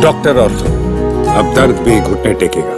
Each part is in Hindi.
डॉक्टर ऑर्थो, अब दर्द भी घुटने टेकेगा।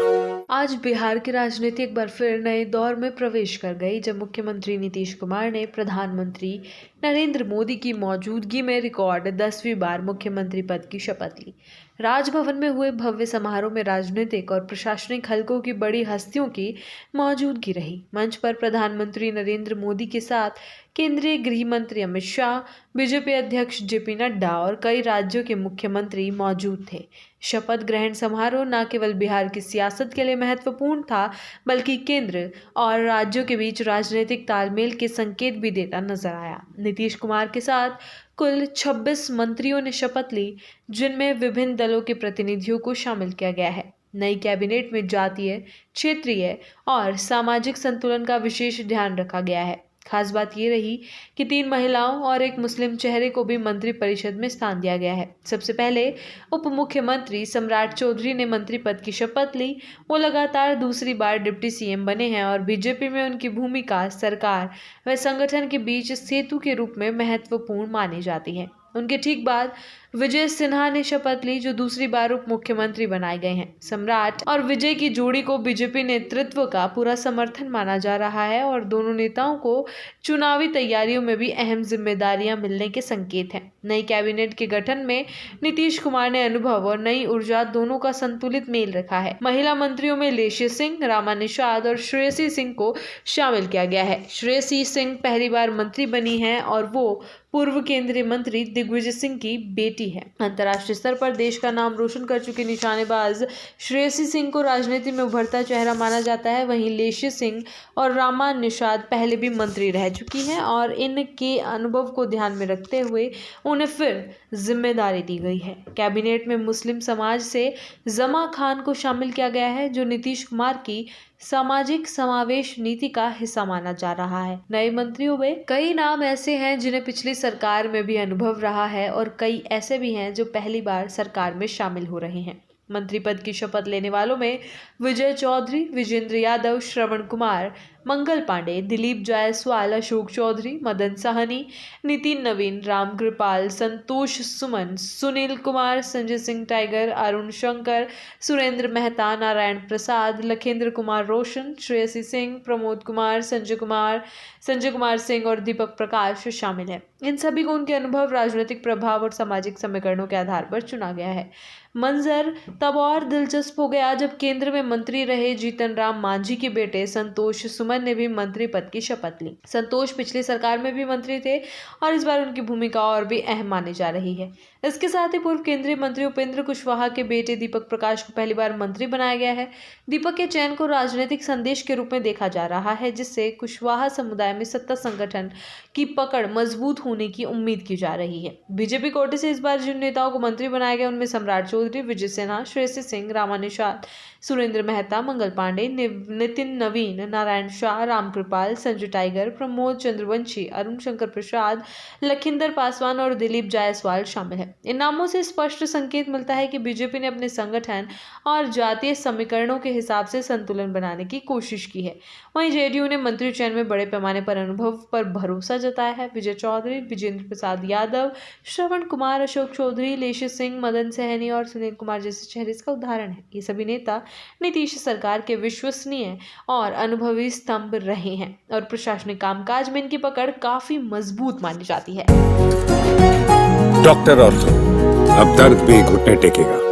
आज बिहार की राजनीति एक बार फिर नए दौर में प्रवेश कर गई, जब मुख्यमंत्री नीतीश कुमार ने प्रधानमंत्री नरेंद्र मोदी की मौजूदगी में रिकॉर्ड 10वीं बार मुख्यमंत्री पद की शपथ ली। राजभवन में हुए भव्य समारोह में राजनीतिक और प्रशासनिक हलकों की बड़ी हस्तियों की मौजूदगी रही। मंच पर प्रधानमंत्री नरेंद्र मोदी के साथ केंद्रीय गृह मंत्री अमित शाह, बीजेपी अध्यक्ष जेपी नड्डा और कई राज्यों के मुख्यमंत्री मौजूद थे। शपथ ग्रहण समारोह न केवल बिहार की सियासत के लिए महत्वपूर्ण था, बल्कि केंद्र और राज्यों के बीच राजनीतिक तालमेल के संकेत भी देता नजर आया। नीतीश कुमार के साथ कुल 26 मंत्रियों ने शपथ ली, जिनमें विभिन्न दलों के प्रतिनिधियों को शामिल किया गया है। नई कैबिनेट में जातीय, क्षेत्रीय और सामाजिक संतुलन का विशेष ध्यान रखा गया है। खास बात ये रही कि 3 महिलाओं और एक मुस्लिम चेहरे को भी मंत्री परिषद में स्थान दिया गया है। सबसे पहले उप मुख्यमंत्री सम्राट चौधरी ने मंत्री पद की शपथ ली। वो लगातार दूसरी बार डिप्टी सीएम बने हैं और बीजेपी में उनकी भूमिका सरकार व संगठन के बीच सेतु के रूप में महत्वपूर्ण मानी जाती है। उनके ठीक बाद विजय सिन्हा ने शपथ ली, जो दूसरी बार उप मुख्यमंत्री बनाए गए हैं। सम्राट और विजय की जोड़ी को बीजेपी नेतृत्व का पूरा समर्थन माना जा रहा है और दोनों नेताओं को चुनावी तैयारियों में भी अहम जिम्मेदारियां मिलने के संकेत हैं। नई कैबिनेट के गठन में नीतीश कुमार ने अनुभव और नई ऊर्जा दोनों का संतुलित मेल रखा है। महिला मंत्रियों में लेशी सिंह, रामा निषाद और श्रेयसी सिंह को शामिल किया गया है। श्रेयसी सिंह पहली बार मंत्री बनी है और वो पूर्व केंद्रीय मंत्री दिग्विजय सिंह की बेटी है। अंतर्राष्ट्रीय स्तर पर देश का नाम रोशन कर चुके निशानेबाज श्रेयसी सिंह को राजनीति में उभरता चेहरा माना जाता है। वहीं लेशी सिंह और रामा निषाद पहले भी मंत्री रह चुकी हैं और इनके अनुभव को ध्यान में रखते हुए उन्हें फिर जिम्मेदारी दी गई है। कैबिनेट में मुस्लिम समाज से जमा खान को शामिल किया गया है, जो नीतीश कुमार की सामाजिक समावेश नीति का हिस्सा माना जा रहा है। नए मंत्रियों में कई नाम ऐसे हैं जिन्हें पिछली सरकार में भी अनुभव रहा है और कई ऐसे भी हैं जो पहली बार सरकार में शामिल हो रहे हैं। मंत्री पद की शपथ लेने वालों में विजय चौधरी, विजेंद्र यादव, श्रवण कुमार, मंगल पांडे, दिलीप जायसवाल, अशोक चौधरी, मदन साहनी, नितिन नवीन, रामकृपाल, संतोष सुमन, सुनील कुमार, संजय सिंह टाइगर, अरुण शंकर, सुरेंद्र मेहता, नारायण प्रसाद, लखेंद्र कुमार रोशन, श्रेयसी सिंह, प्रमोद कुमार, संजय कुमार सिंह और दीपक प्रकाश शामिल हैं। इन सभी को उनके अनुभव, राजनीतिक प्रभाव और सामाजिक समीकरणों के आधार पर चुना गया है। मंजर तब और दिलचस्प हो गया जब केंद्र में मंत्री रहे जीतन राम मांझी के बेटे संतोष सुमन ने भी मंत्री पद की शपथ ली। संतोष पिछली सरकार में भी मंत्री थे और इस बार उनकी भूमिका और भी अहम मानी जा रही है। इसके साथ ही पूर्व केंद्रीय मंत्री उपेंद्र कुशवाहा के बेटे दीपक प्रकाश को पहली बार मंत्री बनाया गया है। दीपक के चयन को राजनीतिक संदेश के रूप में देखा जा रहा है, जिससे कुशवाहा समुदाय में सत्ता संगठन की पकड़ मजबूत होने की उम्मीद की जा रही है। बीजेपी कोटे से इस बार जिन नेताओं को मंत्री बनाया गया उनमें सम्राट चौधरी, विजय सिन्हा, श्रेयसी सिंह, रामा निषाद, सुरेंद्र मेहता, मंगल पांडे, नितिन नवीन, नारायण शाह, रामकृपाल, संजय टाइगर, प्रमोद चंद्रवंशी, अरुण शंकर प्रसाद, लखिंदर पासवान और दिलीप जायसवाल शामिल हैं। इन नामों से स्पष्ट संकेत मिलता है कि बीजेपी ने अपने संगठन और जातीय समीकरणों के हिसाब से संतुलन बनाने की कोशिश की है। वहीं जेडीयू ने मंत्री चयन में बड़े पैमाने पर अनुभव पर भरोसा जताया है। विजय चौधरी, विजेंद्र प्रसाद यादव, श्रवण कुमार, अशोक चौधरी, लेशी सिंह, मदन सहनी और सुनील कुमार जैसे चेहरे इसका उदाहरण है। ये सभी नेता नीतीश सरकार के विश्वसनीय और अनुभवी स्तंभ रहे हैं और प्रशासनिक कामकाज में इनकी पकड़ काफी मजबूत मानी जाती है। डॉक्टर ऑर्थो, अब दर्द भी घुटने टेकेगा।